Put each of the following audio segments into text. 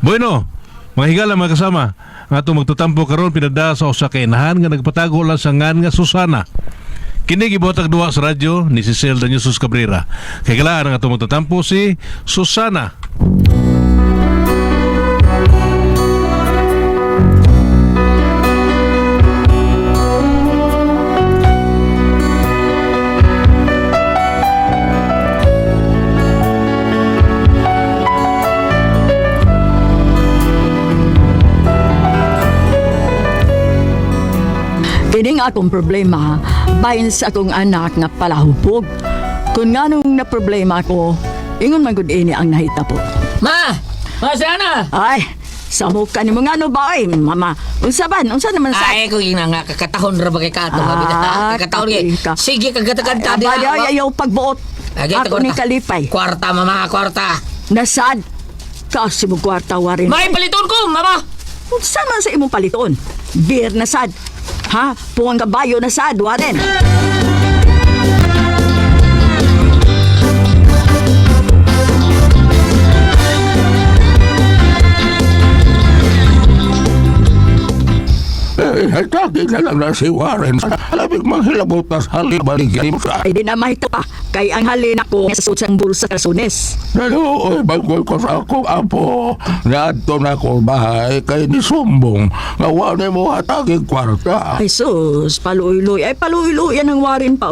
Bueno, mga higala mga kasama, nga itong magtutampo karon pinada sa usa ka inahan nga nagpatago lang sa ngan nga Susana. Kini gibuhatag duwa sa radyo ni Cecil Danyosos Cabrera. Kay galaan nga itong magtutampo si Susana. Kini nga akong problema, bahin sa akong anak nga palahubog. Kung nga nung na problema ko, ingon man gud ini ang nahitabo. Ma! Sana! Ay, sa mukha ni mo nga no ba ay, mama? Unsa naman sa... Ay, kung ina nga, kakatahon ra ba kay kato? Kakatahon kay... ka. Sige, kagata-gata. Abay, ayaw pagbuot. Ako ni kalipay. Kwarta, mama, kwarta. Nasad. Kasi mo kwarta warin. May paliton ko, mama! Unsa man sa imong paliton? Beer na sad. Ha? Puwang kabayo na sad, warin. Hatagi na lang na si Warren sa alabig manghilabot na sa halibaligay mo sa... Ay di na mahita pa. Kay ang halin ako sa sutsang bulsa kasunes. Nalo, bagol ko sa akong apo. Naadto na ko bahay kay ni Sumbong. Ngawa mo hataging kwarta. Ay sus, paluiloy. Ay paluiloy yan ang warin pa.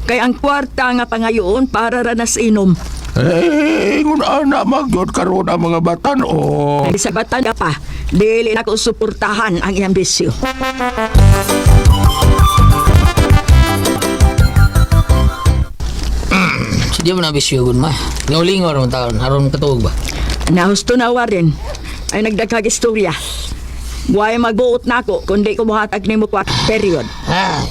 Kay ang kwarta nga pangayoon para ranas inom. Ngun ana magyod karon ang mga batan o. Ay sa batan ka pa. Dili na ko suportahan ang iyang bisyo. Sige mo na bisyogon, ma. Lingaw-lingaw ron taon. Haron katuog ba? Nahusto na warin. Ay nagdagkag istorya. Huwag magbuot na ako kundi ko buhatag ni mo kwat period. Ay.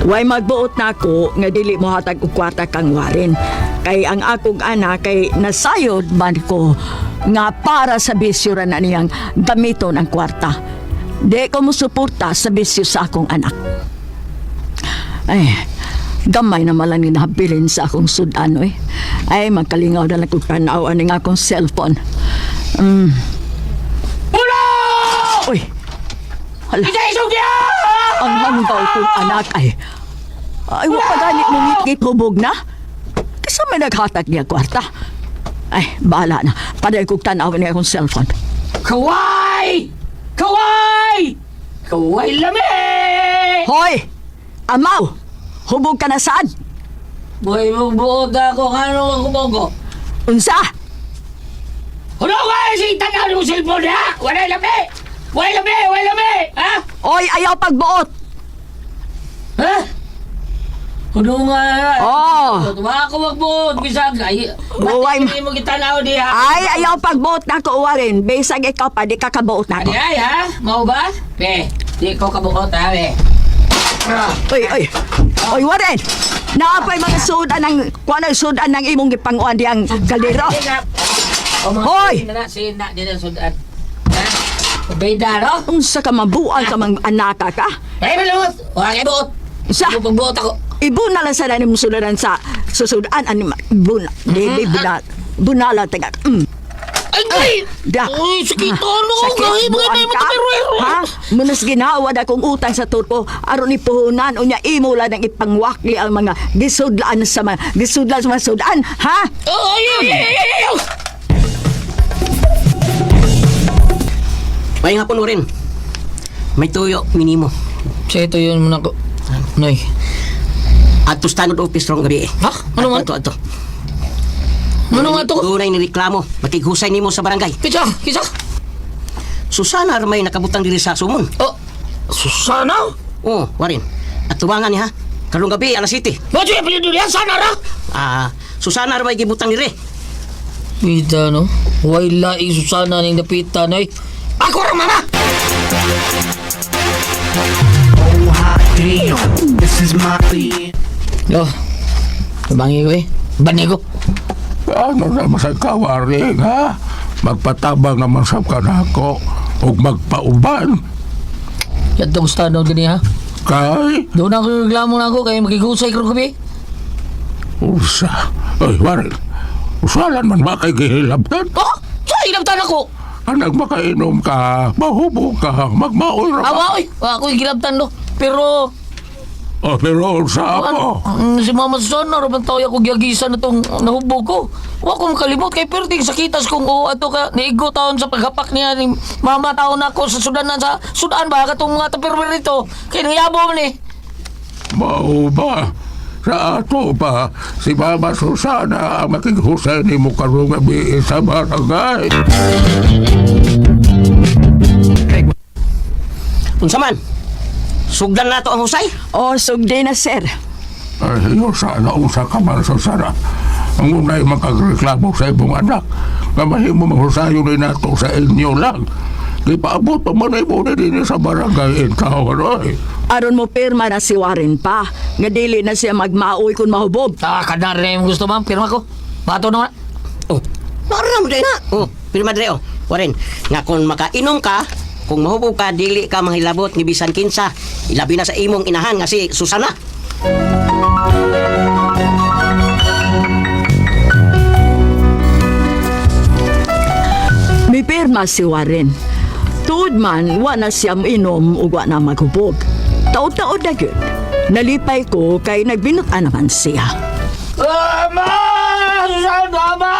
Huwag magbuot na ako nga dili mo hatag og kwarta kang warin. Kay ang akong anak kay nasayod man ko nga para sa bisyo ra na niyang gamiton ang kwarta. Di ko mo suporta sa bisyo sa akong anak. Ay, gamay na malang nahabilin sa akong sudan, eh. Ay, magkalingaw na lang kong tanawan ng akong cellphone. Ulo! Uy! Hala, Isa isugya! ang hanggaw kong anak ay... Ay, wapaganit mo ngit hubog na? Kasi may naghatag niya kwarta. Ay, bahala na. Paday kong tanawan ng akong cellphone. Kaway! Kaway! Kaway lami! Hoy! Amaw! Hubog ka na saan? Boy, magbuod ako. Ano ako bogo? Unsa? Ano ka? Si tanaw mo cellphone, ha? Wala lami! Wala lami! Wala lami! Ha? Oy, ayaw pagbuot! Ha? Ano nga? Oh. Tuwa ako magbuod. Bisag. Ay, Buway ma- hindi mo kitanaw di, ha? Ay, ayaw pagbuot na ko, Warren. Besag ikaw pa, di ka kabuot na ko. Ay, ha? Mau ba? Be, di ko kabuot, ha, be? Oy! Oy, Warren! Naapay mga sudan ng... Kung ano sudan ng imong gipanguan diyang kaldero? Hoy! Sina, di na sudan. Ha? Beda, no? Unsa ka mabuang ka mang anaka ka? Ay, maluot! Huwag ay buot! Sa? Pagbuot ako. Ibu na lang sa nanim sudaran sa susudan anima buna di bunala taga Ay! da Uy, sakit ano? sakit Kahit mga buwan may ka mataperwero. ha munas ginawa da kong utang sa turko aron ipuhunan unya imo la nang ipangwakli ang mga gisudlan sa mga sudan ha Ay! May hapon mo rin. May tuyo, minimo. Sa ito yun muna ko. Noy. At tustanod office rong gabi. Ha? Ano man? Ato. Ano nga to? Doon ay nireklamo. Makighusay nimo sa barangay. Kisa! Susana may nakabutang diri sa sumon. Oh, Susana? Oo, warin. At tuwangan niya ha. Karong gabi, alas 7. Ba't yung apelido niya? Sana ra? Susana may gibutang diri. Pita, no? Wala yung Susana ning napita, noy. Ako ra, mama! Oh, hot damn, this is my lead. Lo, nabangi ko eh. Bani ko. Ano naman sa kawaring ha? Magpatabang naman sa kanako o magpauban. Yan tong stano din ha. Kay, Doon ako reklamo na ako kay makikusay karong gabi. usa. Ay, Warren. Usalan man ba kay gihilabtan? Oh, sa ilabtan ako. Anag makainom ka, mahubog ka, magmaoy ra ka. Awa, oy, ako'y gilabtan do. Pero, Oh, pero sa ako. si Mama Susana, rabang tao ako giyagisan na itong nahubog ko. Wa ko makalimot kay perting sakitas kung ato ka niigo taon sa paghapak niya ni Mama taon ako sa Sudanan sa Sudan ba katong mga taperwer nito. Kay nangyabo man eh. Mao ba? Sa ato pa, si Mama Susana ang makighusay ni mo karong gabi sa barangay. Unsa man? Sugdan na to ang husay? O, sugdi na, sir. Ay, sana usa ka man, Susana. Ang unay makagreklamo sa imong anak, nga mahimo maghusayo rin nato sa inyo lang. Di paabot pa man ay muna din sa barangay in town, oy. Aron mo pirma na si Warren pa. Nga dili na siya magmaoy kung mahubog. Kadar na yung gusto ma'am, pirma ko. Bato na. Oh, naram din na. Oh, pirma dre oh. Warren, nga kung makainom ka, kung mahubog ka, dili ka mahilabot ni bisan kinsa. Ilabi na sa imong inahan nga si Susana. May pirma si Warren. Tuod man, wa na siya inom ug wa na maghubog. Taod-taod na gyud. Nalipay ko kay nagbinutan naman siya. Ama! Susana, Ama!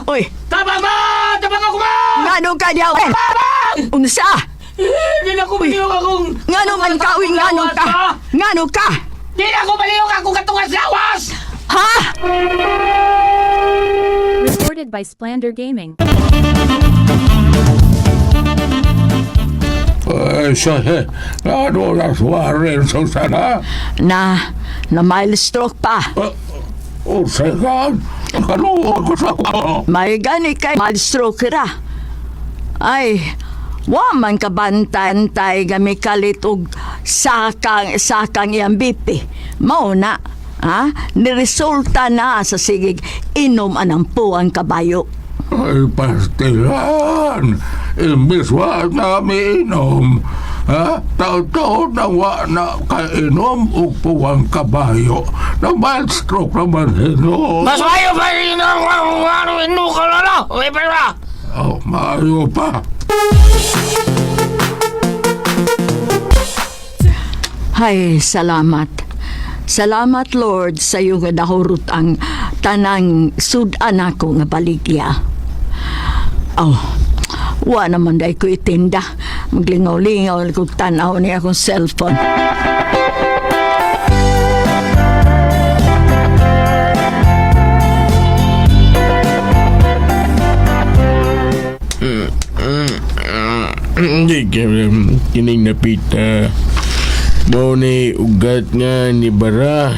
Oy, Tabang ma! Tabang ako ma! ngano ka diyaw? Unsa? Hindi na ko baliyong akong... Ngano man ka? Uy, ngano ka? Ngano ka? Hindi na ko baliyong akong katungas lawas! Ha? Recorded by Splander Gaming. Ay, siya, ano na Warren, Susana? Na mild stroke pa. Usay ka, kanuod ko sa ako. May gani kay mild stroke ra. Ay, wa man ka bantay gami kalit og sakang iyang BP. Mao na, ha? Niresulta na sa sigig inom anang puang kabayo. Ay, pastilan. Imbis wa namin inom. Ha? Taon-taon na wa na kainom o puwang kabayo. Na mild stroke naman inom. Mas ayaw pa rin ang ano ka na na! May pera! Oh, maayo pa. Hay, salamat. Salamat, Lord, sa iyong nahurot ang tanang sudan ako nga baligya. Oh, wa naman day ko itinda. Maglingaw-lingaw kung tanaw niya akong cellphone. Hindi kining napita. Mao ni ugat nga ni bara.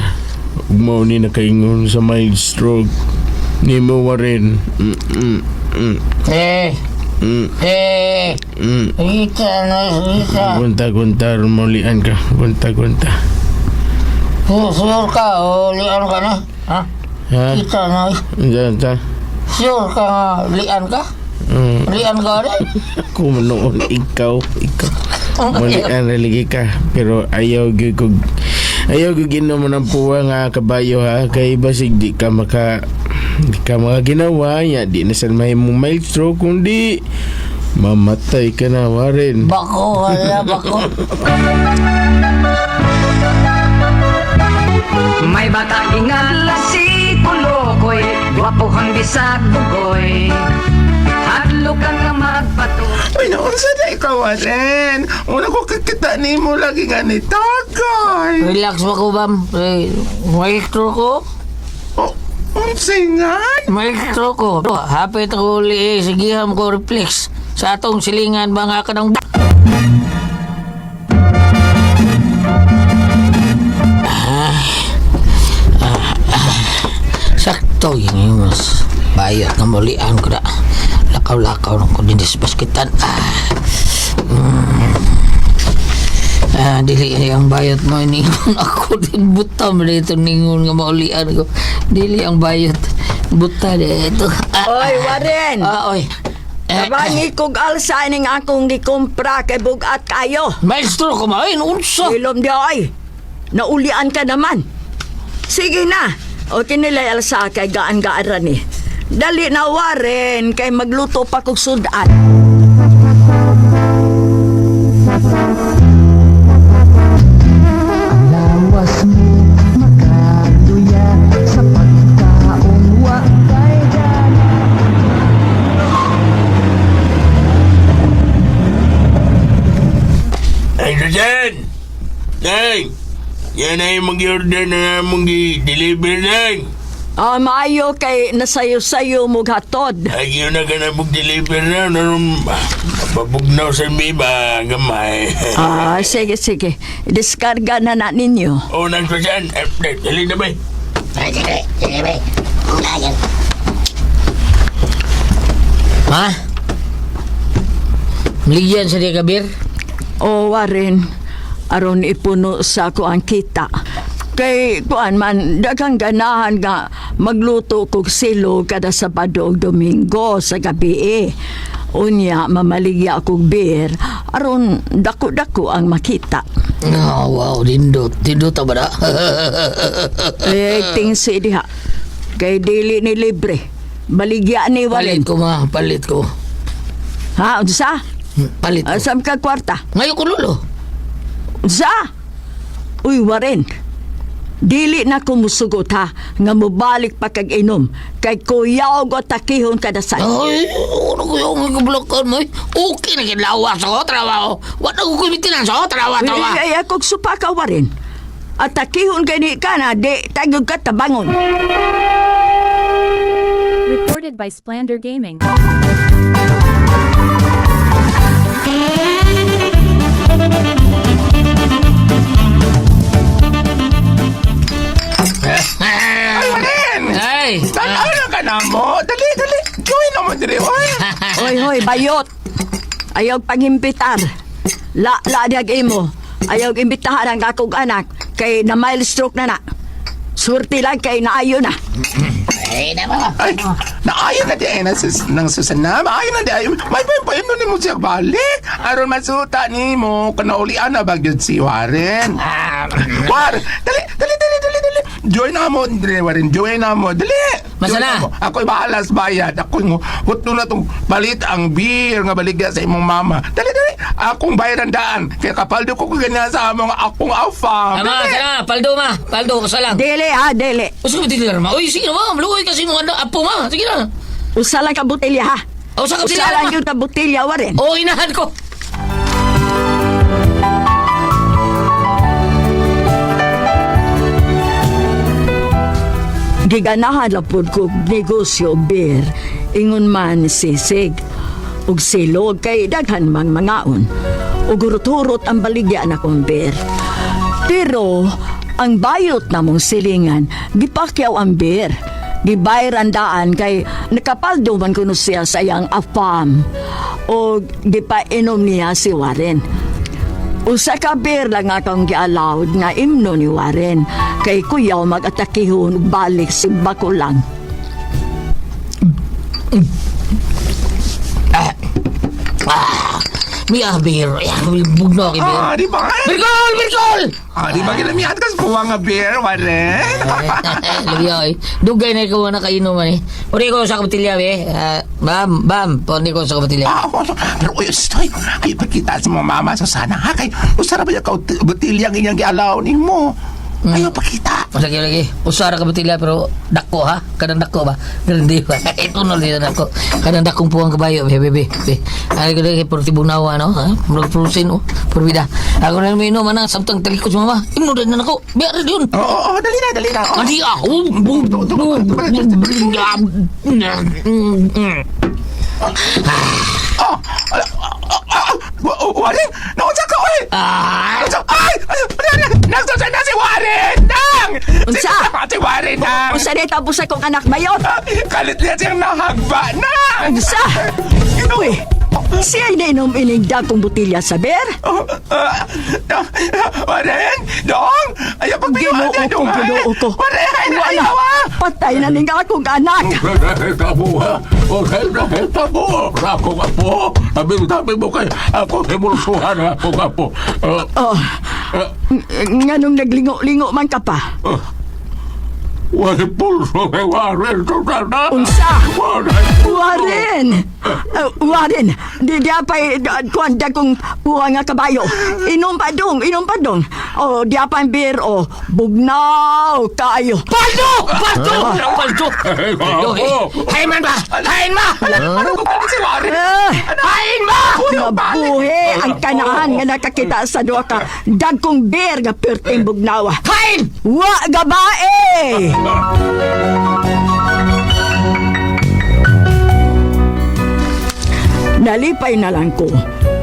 Mao ni nakaingon sa mild stroke. Ni mo Warren. Ika na, ika. Gunta-gunta maulian ka. Gunta-gunta. Sure ka, lian ka na? Ha? Ha? Ika na. Gunta. Sure ka nga, lian ka? Lian ka rin? Ako manoon ikaw. Maulian religi ka. Pero ayaw gyud kog inom ng puwa nga kabayo ha. Kay basig di ka maka ginawa ya di na sa mahimong mild stroke kundi mamatay ka na Warren. Bako, wala, bako. May bata ingala si Pulokoy, gwapohang bisag bugoy. Hadlo ka nga magpato. Ay, naunsa na ikaw, Warren. Una ko kakita ni mo lagi nga ni Tagay. Relax ba ko, Bam? Maestro ko? Oh, unsay nga? Maestro ko. Hapit ako uli sigiham ko reflex. Sa atong silingan ba nga ka ng... Sakto yun mas bayot na mulian ko na. Lakaw-lakaw ng ko din sa basketan. Dili ang bayot mo ningon ako din buta mo dito ningon nga maulian ko. Dili ang bayot buta dito. Oy, Warren! Oy. Tabangi kog alsa ning akong gikumpra kay bugat kayo. Maestro ko main, unsa? Ilom di ay. Naulian ka naman. Sige na. O kinilay alsa kay gaan-gaan ni. Dali na Warren kay magluto pa kog sudan. Lawas mo makaduya sa pagkaong wakay gana. Ay, Susan! Dang! Yan ay mag-order na mong i-deliver, Dang! Maayo kay nasayo-sayo mo hatod. Ay, yun na ka na mag-deliver na. Naroon, mapabugnaw sa miba, gamay. Sige, sige. Diskarga na ninyo. O, nang Susan, dali na ba? Ha? Ligyan sa di kabir? O Warren, aron ipuno sa ko ang kita. Kay kuan man daghang ganahan nga magluto kog silo kada Sabado ug Domingo sa gabi. Unya mamaligya kog beer aron dako-dako ang makita. Oh, wow, dindot. Dindot ta ba da? Tingsi diha. Kay dili ni libre. Baligya ni Warren. Palit ko ma, palit ko. Ha, unsa? Palit ko. Asam ka kwarta? Ngayon ko lolo. Unsa? Uy, Warren. Dili na ko musugot ha nga mobalik pa kag inom kay kuyaw go takihon kada sa. Ay, ano ko yung kablokan mo? Okay na kinlawa sa trabaho. Wala ko kumitinan sa trabaho. Ay akong supa ka Warren. At takihon kay ka na di tagog ka tabangon. Recorded by Splander Gaming. Ay! Ano ka na mo? Dali. Gawin na mo dali, oy. Hoy, bayot. Ayaw pangimbitar. La diag imo. Ayaw imbitahan ang akong anak kay na mild stroke na. Surti lang kay naayo na. Ay, naayon na di ay ng Susana. Maayon na di ay. May payam na ni mo siya balik. Aron masuta ni mo. Kanaulian na bagyod si Warren. Warren, dali. Join na mo, Warren. Join na mo. Dali. Masana? Ako'y bahalas bayad. Ako'y huto na itong balit ang beer nga baligya sa imong mama. Dali. Akong bayaran daan. Kaya kapaldo ko ganyan sa among akong afam. Ama, sana, paldo ma. Paldo ko sa lang. Dili ha, dili. Usa ko titilar ma. Uy, sige na ma. Maluoy kasi mo apo ma. Sige na. Usa lang ka botelya ha. Usa ka Usa titilar lang ma. yung ka botelya Warren. Oo, inahan ko. Giganahan lang po ko negosyo beer. Ingon man sisig. Ug silog kay daghan mang mangaon. Ug urot-urot ang baligya na kong beer. Pero ang bayot na mong silingan, gipakyaw ang beer. Gibayran daan kay nakapaldo man kuno siya sa iyang afam. O gipainom niya si Warren. Usa ka beer lang akong gi-allowed nga imno ni Warren kay kuyaw mag-atakihon balik si Bakulang. Mia beer. Bugno kay beer. Di ba? Birkol! Di ba ginamihan ka sa puwang nga beer, Warren? Labiyoy. Dugay na ikaw na kainom man eh. Uri ko sa kabatilya be. Bam. Pwede ko sa kabatilya. Pero uy, stoy. Ay, pagkita sa mga mama sa sana, ha? Kay, usara ba yung butilyang inyang gi-allow ni mo? Ayaw pakita. Masakit lagi. Usara kabatilya pero dako ha. Kadang dako ba? Kadang di ba? Ito na dito dako. Kadang dakong puwang kabayo. Bebe. Ay ko lagi por tibong nawa no. Ha? Produsin o. Porbida. Ako na minom man samtang talikod sa mama. Imno din na ako. Biar yun. Oo, dali na. Adi ah. Warren, naunsa ka, oy! Ay! Nagsasan na si Warren! Nang! Unsa? Si Warren! Warin ha. Usa day tapos akong anak bayot. Kalit niya siyang nahagba na. Sa! Uy! Siya ininom inigda kong butilya sa beer. Warin, dong. Ayaw Ginoo pagbiwala, ko, dong. ginoo ko. Warin, Wala. ayaw ha. Patay na ning akong anak. Tabo ha. Okay, tabo. Ako nga po. Sabi mo kay ako emulsuhan ako nga po. Oh, nganong naglingo-lingo man ka pa. Warin pulso kay Warin. Unsa? Warin. Warin, di apay kuanda kong buha nga kabayo. Inom pa dong. O di apay beer o bugnaw kayo. Paldo! Hain man ba? Hain ma! Ano ko si Warin? Hain ma! Nabuhi ang kanahan nga nakakita sa duha ka dagkong beer nga perting bugnawa. Hain! Wa gabae! Nalipay na lang ko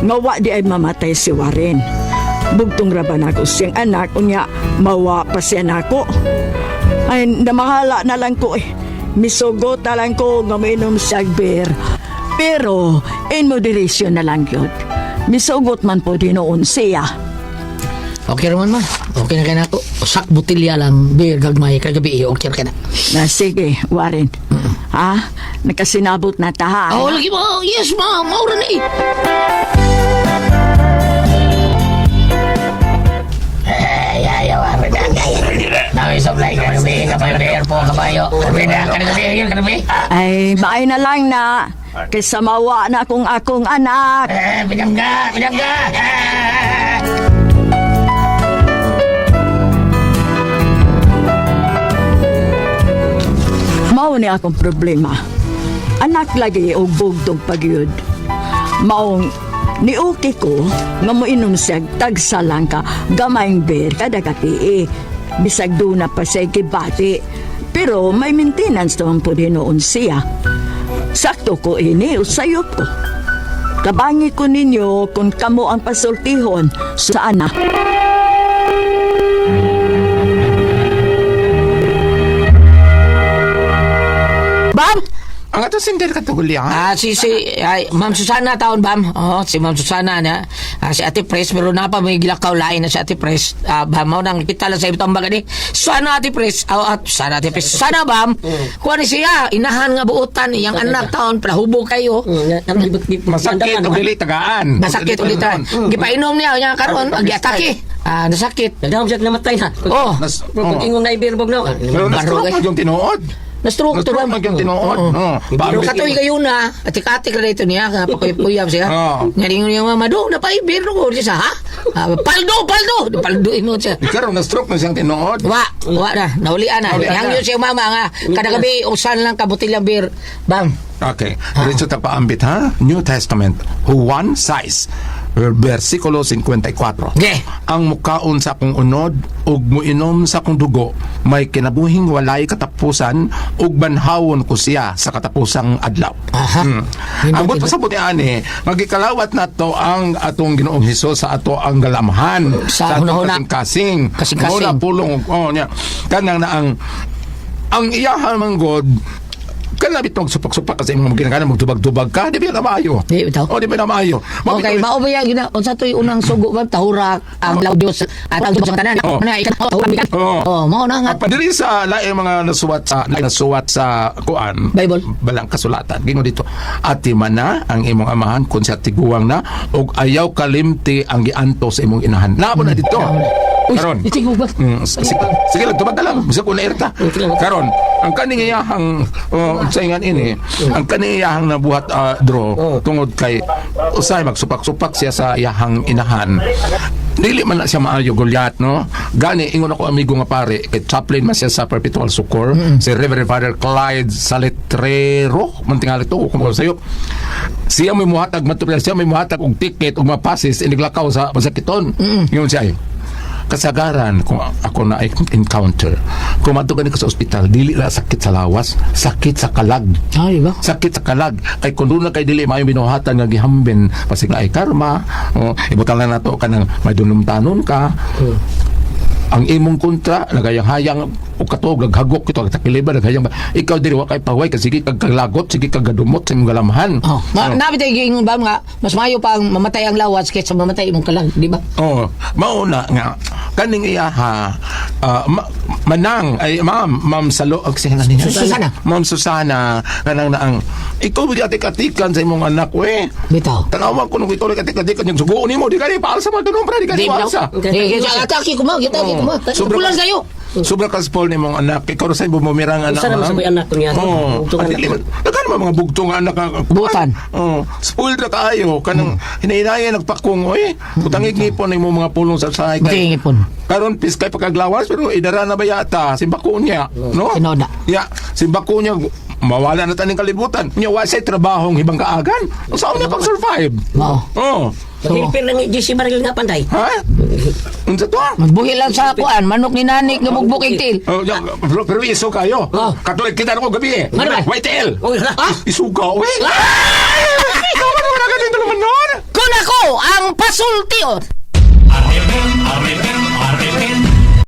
nga wa di ay mamatay si Warren. Bugtong raban ako siyang anak unya mawa pa siya nako. Ay namahala na lang ko misugot na lang ko nga mainom siya beer. Pero in moderation na lang yun. Misugot man po din noon siya. Okay naman ma. Okay na kaya na ako. Sak butilya lang. Beer gagmay kagabi. Okay na kaya na. Na sige, Warren. Ha? Nakasinabot na ta ha? Oh, lagi mo. Yes ma. Maura na eh. Ay, Warren na. Nawi supply kagabi. Kapay beer po kabayo. Kagabi na. Kagabi. Ay, maay na lang na. Kaysa mawa na akong anak. Pinangga. Mao ni akong problema. Anak lagi o bugtong pagyud. Maong niuki ko nga moinom siya tagsa lang ka gamayng beer kada kati bisag do na pa siya kibati. Pero may maintenance naman po din noon siya. Sakto ko ini usayop ko. Kabangi ko ninyo kung kamo ang pasultihon sa anak. Bam! Ang ato sindir katugulya. Ma'am Susana taon, Bam. Oh, si Ma'am Susana na. Si Ate Pres, pero napa may gilakaw lain na si Ate Pres. Bam, mo nang kita lang sa ibang baga ni. Susana Ate Pres. Susana Ate Pres. Susana, Bam. Kuha ni siya. Inahan nga buutan. Yang anak taon, palahubog kayo. Masakit o dili tagaan. Masakit ulit. Gipainom niya. Yung karon, agi-atake. Nasakit. Nagdamag siya namatay na. Oh. Kung ingong na ibirbog na. Pero na-stroke mo yung tinuod. Na-stroke to, Bam. Na-stroke mo yung tinuod. Pero katoy kayo na, atik-atik na dito niya, kapakuyap siya. Naringon niya, mama, do, napaibir ko siya, ha? Paldo, ino siya. Ikaw, na-stroke mo siyang tinuod. Wa na, naulian na. Yang yun siya, mama, nga, kada gabi, usan lang kabutilang beer. Bam. Okay. Diretso ta paambit ha. New Testament. Juan 6. Versikulo 54. Okay. Ang mukaon sa akong unod ug muinom sa akong dugo may kinabuhing walay katapusan ug banhawon ko siya sa katapusang adlaw. Aha. Ambot pa sa buti ani, magikalawat na to ang atong Ginoong Hesus sa ato ang galamhan Sa atong hunahuna. kasing-kasing. Kasing-kasing. Muna pulong niya. Kanang na ang iyahan man God kana bitong supak-supak kasi imong ginagana magtubag-tubag ka di ba na maayo. Di bitaw. O di ba na maayo. Okay, mao ba yan? Unsa to'y unang sugo ba? Tahurak, ang laudyos, at ang sa tanan. Oh. Ano, tahurak bigan. Oh. Mao na nga. Ang padiri sa laing mga nasuwat sa kuan Bible. balang kasulatan gingon dito ati mana ang imong amahan kun sa tiguang na ug ayaw kalimti ang gianto sa imong inahan labo na dito karon Itigog ba? sige lang tubag na lang bisa ko na irta karon ang kaning iyahang saingan ini ang kaning iyahang nabuhat draw tungod kay usay magsupak-supak siya sa iyahang inahan. Dili man na siya maayo Goliath, no? Gani, ingon ako amigo nga pare, kay chaplain man siya sa Perpetual Succor, si Reverend Father Clyde Salitrero, mantingali to, kung sa'yo. Siya may muhatag, siya may muhatag og ticket, og mapasis, iniglakaw sa masakiton. Ingon siya ay, kasagaran kung ako na encounter kung matugan ko sa ospital dili na sakit sa lawas sakit sa kalag Ay ba? sakit sa kalag kay kung doon na kay dili maayo binuhatan nga gihambin pasig na ay karma ibutan lang nato ka ng may dunumtanon ka ang imong kontra nagayang-hayang o katog naghagok kito ang takiliba naghayang ikaw diri wa kay paway kasi sige kag kaglagot sige kag gadumot sa imong galamhan. Oh, nabi tayo gingon ba nga mas mayo pa ang mamatay ang lawas kaysa mamatay imong kalag, di ba? Oh, mauna nga kaning iya manang ay ma'am Salo kasi nga niya. Susana. Ma'am Susana kanang na ang ikaw bigatik-atikan sa imong anak we. Bitaw. Tanawan ko nung ikaw katik-atikan yung sugo nimo di kani paal sa mga ganun pra di kani paal sa. Atake ko mo, kita ko mo. Pulan kayo. Sobra ka spoil ni mong anak. Ikaw rin sa'yo bumirang anak. Usa naman sa may anak ko niya. Bugtong anak. Dagan naman mga bugtong anak. Butan. Spoiled na kaayo. Kanang hinahinaya nagpakong. Utangig ngipon na mga pulong sa sahay. Tingipon. Karon piskay pagkaglawas pero idara na ba yata? Simbako niya. No? Sinoda. Ya, simbako niya. Mawala na taning kalibutan. Niya wasay trabahong hibang kaagan. Saan niya pag-survive? Oo. Oh. Hilpir lang JC Baril nga panday. Ha? Unsa to? Magbuhi lang sa kuan, manok ni nanik nga bugbuk til. Oh, ya, pero iso kayo. Katulad kita ko gabi eh. Ano ba? White tail. Oh, ha? Isuga, uy. Ikaw ba naman agad dito naman nun? Kun ako ang pasultiot